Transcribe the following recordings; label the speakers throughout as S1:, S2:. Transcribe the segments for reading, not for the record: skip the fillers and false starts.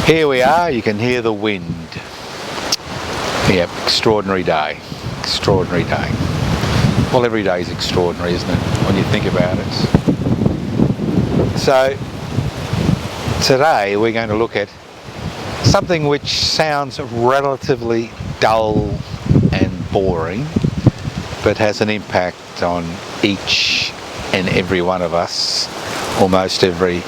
S1: Here we are, you can hear the wind. Yeah, extraordinary day. Extraordinary day. Well, every day is extraordinary, isn't it, when you think about it? So, today we're going to look at something which sounds relatively dull and boring, but has an impact on each and every one of us, almost every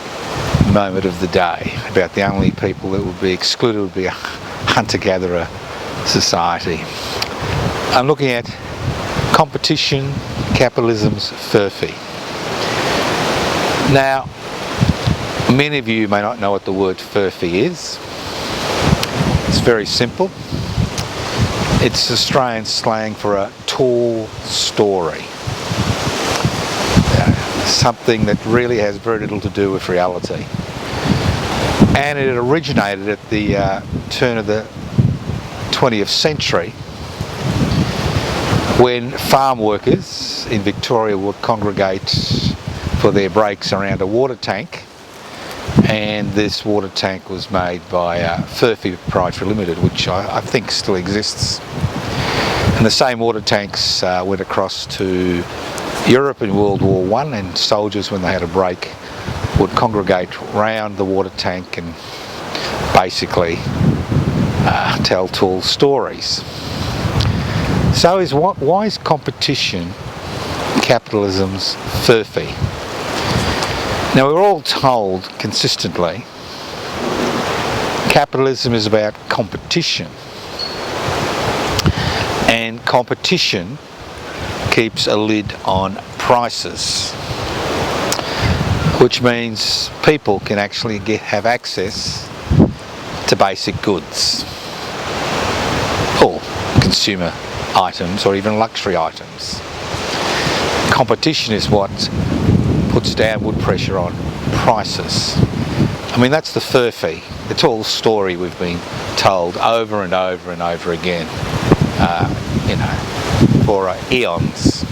S1: moment of the day. About the only people that would be excluded would be a hunter-gatherer society. I'm looking at competition, capitalism's Furphy. Now, many of you may not know what the word Furphy is. It's very simple. It's Australian slang for a tall story. Something that really has very little to do with reality. And it originated at the turn of the 20th century, when farm workers in Victoria would congregate for their breaks around a water tank, and this water tank was made by Furphy Proprietary Limited, which I think still exists. And the same water tanks went across to Europe in World War I, and soldiers, when they had a break, would congregate round the water tank and basically tell tall stories. So why is competition capitalism's Furphy? Now, we're all told consistently capitalism is about competition, and competition keeps a lid on prices, which means people can actually have access to basic goods, or consumer items, or even luxury items. Competition is what puts downward pressure on prices. I mean, that's the Furphy. It's all story we've been told over and over and over again, for eons.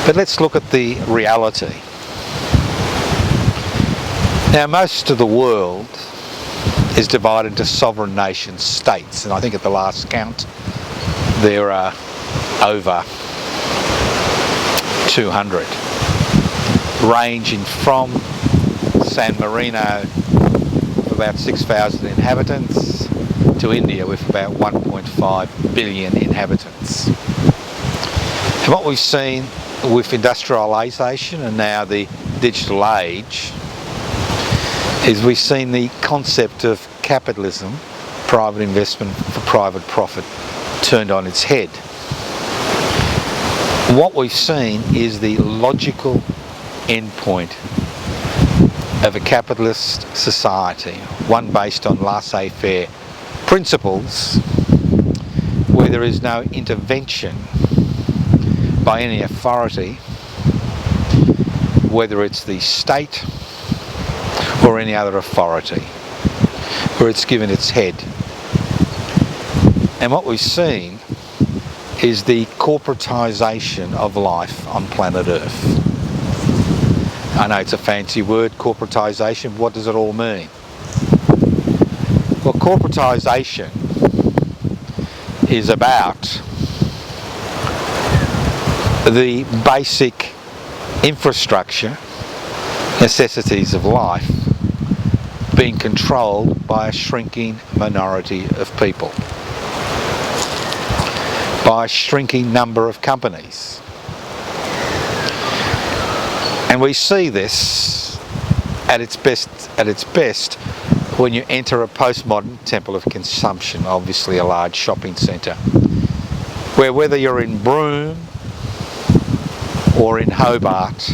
S1: But let's look at the reality. Now, most of the world is divided into sovereign nation states, and I think at the last count there are over 200, ranging from San Marino with about 6,000 inhabitants to India with about 1.5 billion inhabitants. And what we've seen with industrialisation and now the digital age is we've seen the concept of capitalism, private investment for private profit, turned on its head. What we've seen is the logical endpoint of a capitalist society, one based on laissez-faire principles, where there is no intervention by any authority, whether it's the state or any other authority, where it's given its head. And what we've seen is the corporatisation of life on planet Earth. I know it's a fancy word, corporatisation. What does it all mean? Well, corporatisation is about the basic infrastructure, necessities of life being controlled by a shrinking minority of people, by a shrinking number of companies. And we see this at its best when you enter a postmodern temple of consumption, obviously a large shopping centre, where whether you're in Broome or in Hobart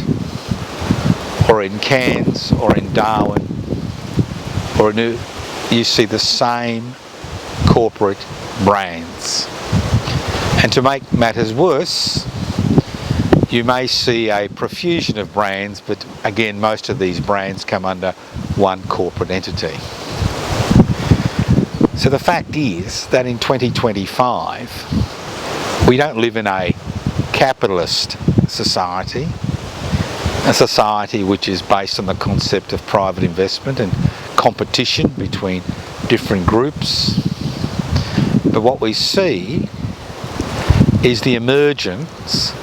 S1: or in Cairns or in Darwin or you see the same corporate brands. And to make matters worse, you may see a profusion of brands, but again, most of these brands come under one corporate entity. So the fact is that in 2025, we don't live in a capitalist society, a society which is based on the concept of private investment and competition between different groups. But what we see is the emergence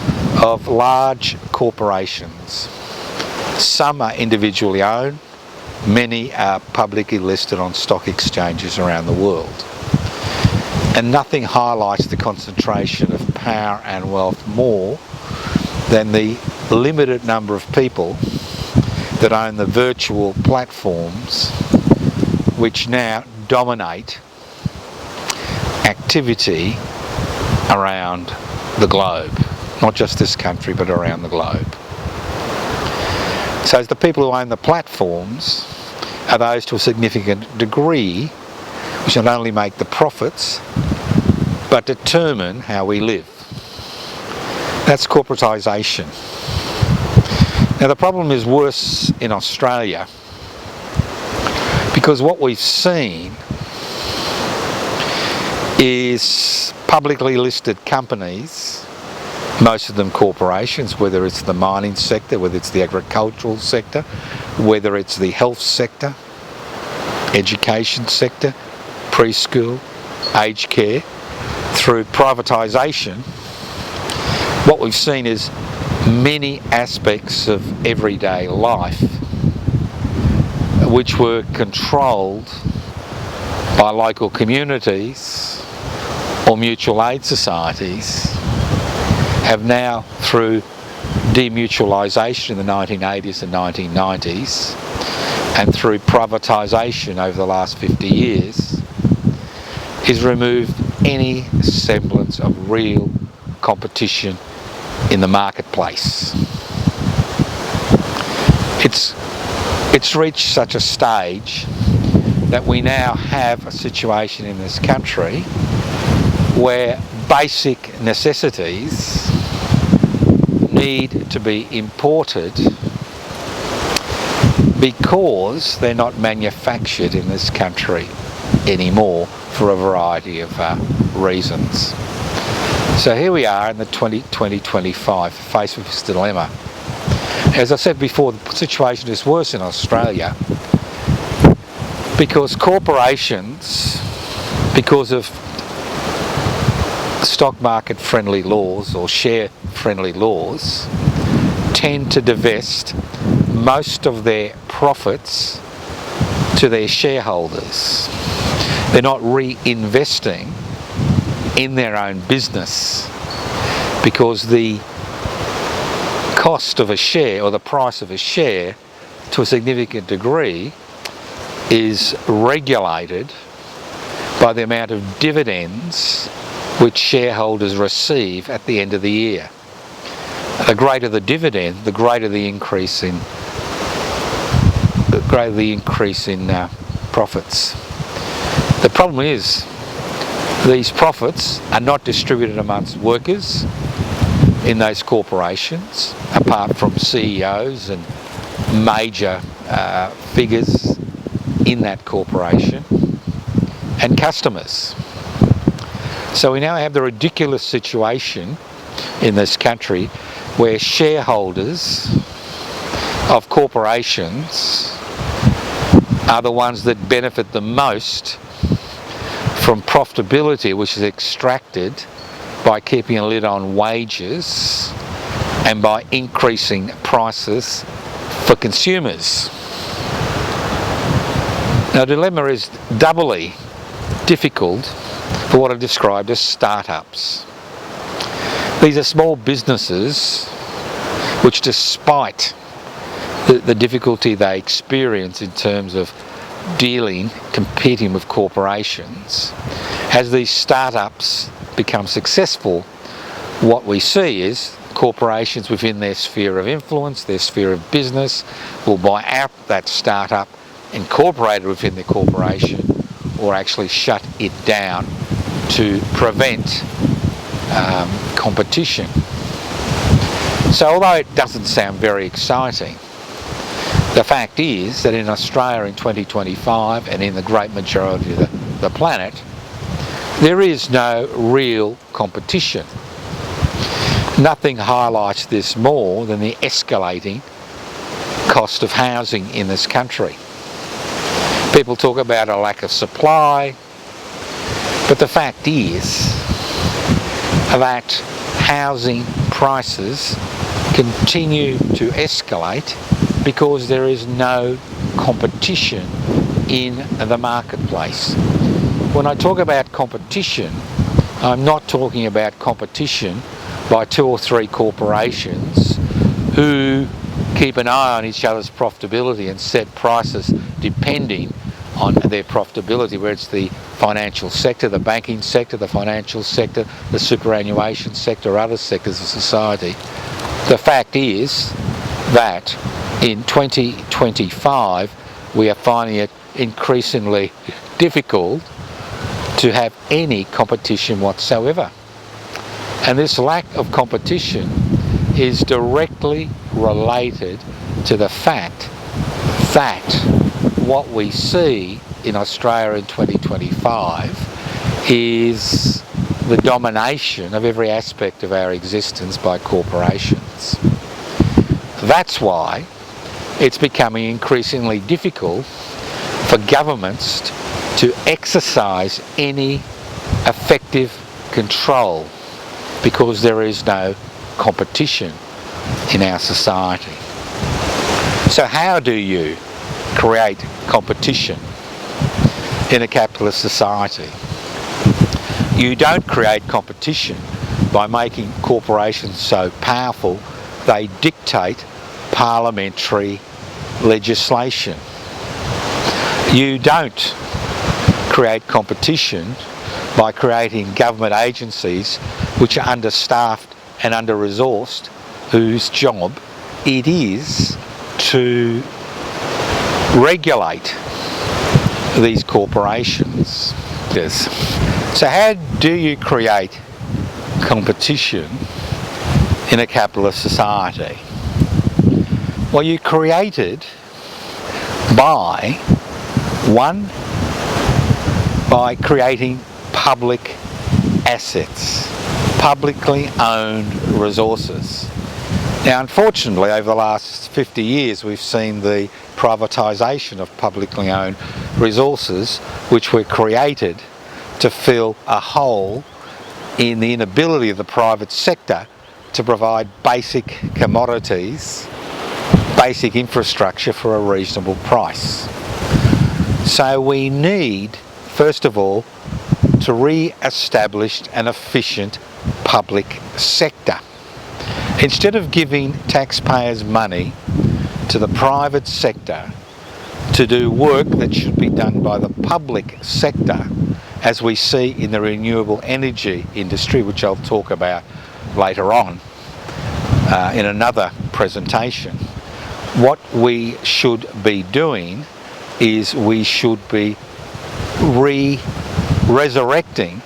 S1: of large corporations. Some are individually owned, many are publicly listed on stock exchanges around the world. And nothing highlights the concentration of power and wealth more than the limited number of people that own the virtual platforms which now dominate activity around the globe. Not just this country, but around the globe. So the people who own the platforms are those to a significant degree which not only make the profits, but determine how we live. That's corporatisation. Now the problem is worse in Australia, because what we've seen is publicly listed companies, most of them corporations, whether it's the mining sector, whether it's the agricultural sector, whether it's the health sector, education sector, preschool, aged care. Through privatisation, what we've seen is many aspects of everyday life which were controlled by local communities or mutual aid societies have now, through demutualisation in the 1980s and 1990s and through privatisation over the last 50 years, is removed any semblance of real competition in the marketplace. It's reached such a stage that we now have a situation in this country where basic necessities need to be imported because they're not manufactured in this country anymore for a variety of reasons. So here we are in the 2025, faced with this dilemma. As I said before, the situation is worse in Australia because corporations, because of stock market friendly laws or share friendly laws, tend to divest most of their profits to their shareholders. They're not reinvesting in their own business because the cost of a share, or the price of a share, to a significant degree is regulated by the amount of dividends which shareholders receive at the end of the year. The greater the dividend, the greater the increase in profits. The problem is these profits are not distributed amongst workers in those corporations, apart from CEOs and major figures in that corporation, and customers. So we now have the ridiculous situation in this country where shareholders of corporations are the ones that benefit the most from profitability which is extracted by keeping a lid on wages and by increasing prices for consumers. Now the dilemma is doubly difficult for what are described as startups. These are small businesses which, despite the difficulty they experience in terms of competing with corporations, as these startups become successful, what we see is corporations within their sphere of influence, their sphere of business, will buy out that startup, incorporate it within the corporation, or actually shut it down to prevent competition. So although it doesn't sound very exciting, the fact is that in Australia in 2025 and in the great majority of the planet, there is no real competition. Nothing highlights this more than the escalating cost of housing in this country. People talk about a lack of supply, but the fact is that housing prices continue to escalate because there is no competition in the marketplace. When I talk about competition, I'm not talking about competition by 2 or 3 corporations who keep an eye on each other's profitability and set prices depending on their profitability, where it's the financial sector, the banking sector, the financial sector, the superannuation sector, or other sectors of society. The fact is that in 2025 we are finding it increasingly difficult to have any competition whatsoever. And this lack of competition is directly related to the fact that what we see in Australia in 2025 is the domination of every aspect of our existence by corporations. That's why it's becoming increasingly difficult for governments to exercise any effective control because there is no competition in our society. So how do you create competition in a capitalist society? You don't create competition by making corporations so powerful they dictate parliamentary legislation. You don't create competition by creating government agencies which are understaffed and under-resourced, whose job it is to regulate these corporations. So how do you create competition in a capitalist society? Well, you create it by creating public assets, publicly owned resources. Now, unfortunately, over the last 50 years, we've seen the privatisation of publicly owned resources, which were created to fill a hole in the inability of the private sector to provide basic commodities, basic infrastructure for a reasonable price. So we need, first of all, to re-establish an efficient public sector. Instead of giving taxpayers money to the private sector to do work that should be done by the public sector, as we see in the renewable energy industry, which I'll talk about later on in another presentation, what we should be doing is we should be resurrecting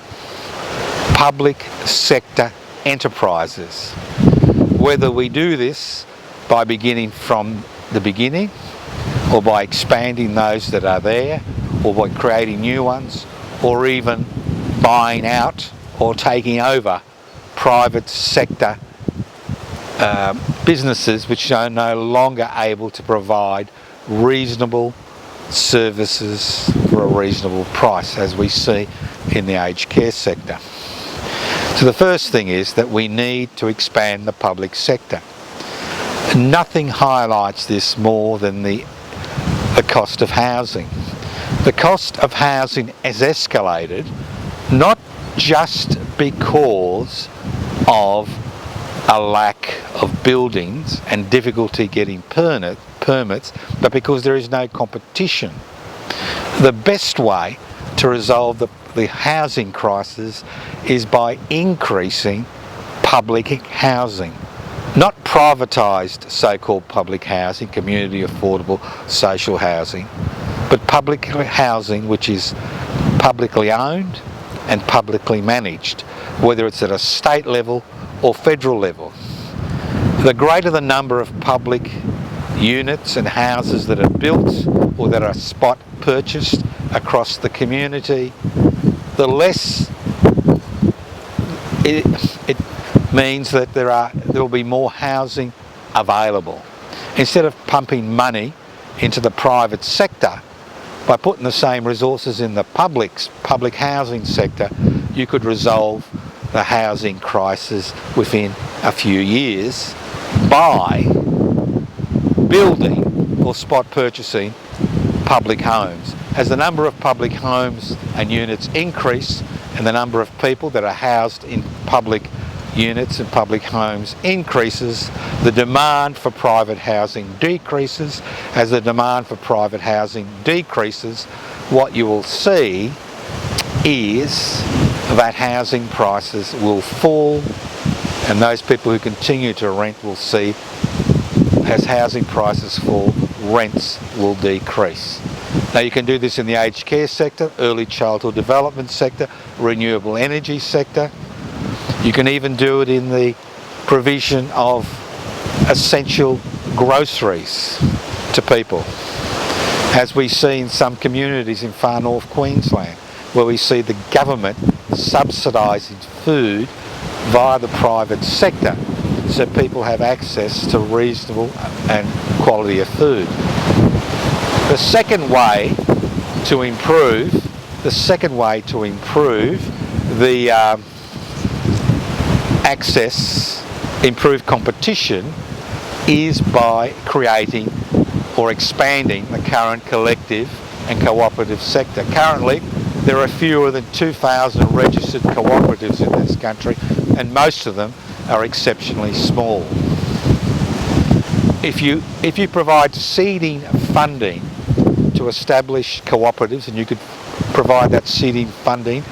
S1: public sector enterprises. Whether we do this by beginning from the beginning, or by expanding those that are there, or by creating new ones, or even buying out or taking over private sector businesses which are no longer able to provide reasonable services for a reasonable price, as we see in the aged care sector. So the first thing is that we need to expand the public sector. Nothing highlights this more than the cost of housing. The cost of housing has escalated, not just because of a lack of buildings and difficulty getting permits, but because there is no competition. The best way to resolve the housing crisis is by increasing public housing. Not privatised so-called public housing, community affordable social housing, but public housing which is publicly owned and publicly managed, whether it's at a state level or federal level. The greater the number of public units and houses that are built or that are spot purchased across the community, the less it means that there will be more housing available. Instead of pumping money into the private sector by putting the same resources in the public housing sector, you could resolve the housing crisis within a few years by building or spot purchasing public homes. As the number of public homes and units increase and the number of people that are housed in public units and public homes increases, the demand for private housing decreases. As the demand for private housing decreases, what you will see is that housing prices will fall, and those people who continue to rent will see, as housing prices fall, rents will decrease. Now you can do this in the aged care sector, early childhood development sector, renewable energy sector. You can even do it in the provision of essential groceries to people, as we see in some communities in far north Queensland, where we see the government subsidising food via the private sector so people have access to reasonable and quality of food. The second way to improve the access, improve competition, is by creating or expanding the current collective and cooperative sector. Currently, there are fewer than 2,000 registered cooperatives in this country, and most of them are exceptionally small. If you provide seeding funding to establish cooperatives, and you could provide that seeding funding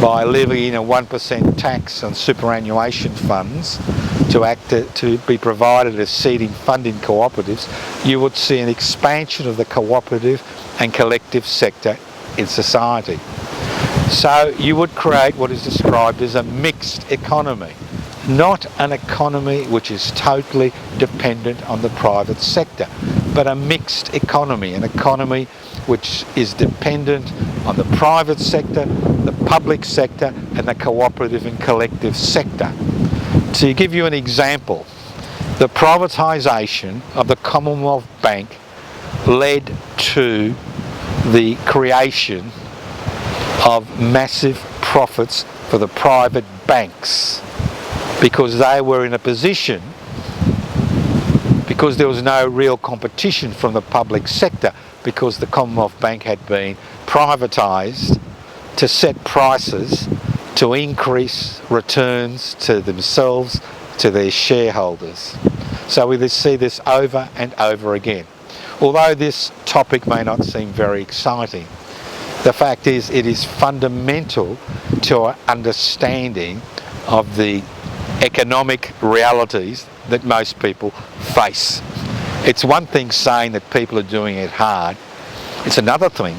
S1: by levying a 1% tax on superannuation funds to be provided as seeding funding cooperatives, you would see an expansion of the cooperative and collective sector in society. So you would create what is described as a mixed economy, not an economy which is totally dependent on the private sector, but a mixed economy, an economy which is dependent on the private sector, the public sector, and the cooperative and collective sector. To give you an example, the privatisation of the Commonwealth Bank led to the creation of massive profits for the private banks, because they were in a position, because there was no real competition from the public sector, because the Commonwealth Bank had been privatised, to set prices to increase returns to themselves, to their shareholders. So we see this over and over again. Although this topic may not seem very exciting, the fact is it is fundamental to our understanding of the economic realities that most people face. It's one thing saying that people are doing it hard. It's another thing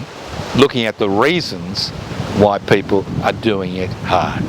S1: looking at the reasons why people are doing it hard.